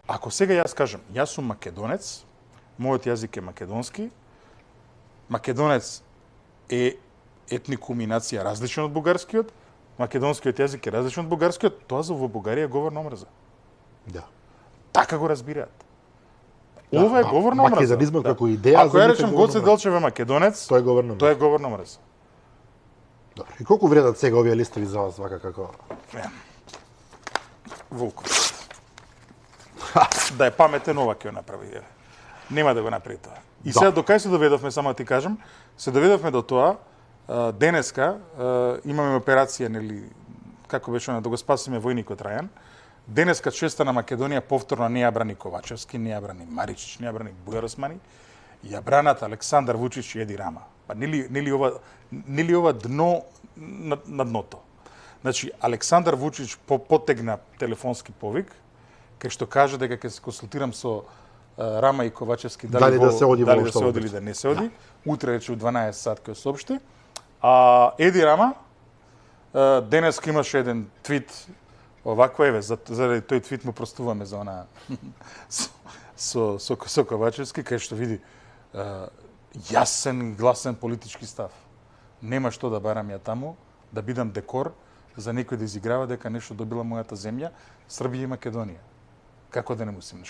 Ако сега јас кажам, јас сум македонец, мојот јазик е македонски, македонец е етникум и нација различен од бугарскиот, македонскиот јазик е различен од бугарскиот, тоа за во Бугарија е говор на омраза. Да. Така го разбираат. Ова е говор на омраза. Македонизмот како идеја. Ако ја речем Гоце Делчев е македонец, тоа е говор на омраза. Тоа е говор на омраза. Добро. И колку вредат сега овие листови за вас, вака како? Волков. Да е паметен, ова ќе го направи. Нема да го направи тоа. И сега до кај се доведовме, само ти кажам, се доведовме до тоа, денеска имаме операција, нели, како беше да го спасиме војникот Рајан. Денеска честа на Македонија повторно не ја брани Ковачевски, не ја брани Маричич, не ја брани Бујар Османи, ја бранат Александар Вучич и Еди Рама. Па нели ова дно на дното. Значи, Александар Вучич потегна телефонски повик, кај што кажа дека ќе се консултирам со Рама и Ковачевски дали да се оди или да не се оди. Утре рече у 12 сат ќе соопшти. А Еди Рама денеска имаше еден твит овакво, еве, заради тој твит му простуваме за она со Ковачевски, кај што види јасен и гласен политички став. Нема што да барам ја таму, да бидам декор за некој да изиграва дека нешто добила мојата земја, Србија и Македонија. Како да не мусим?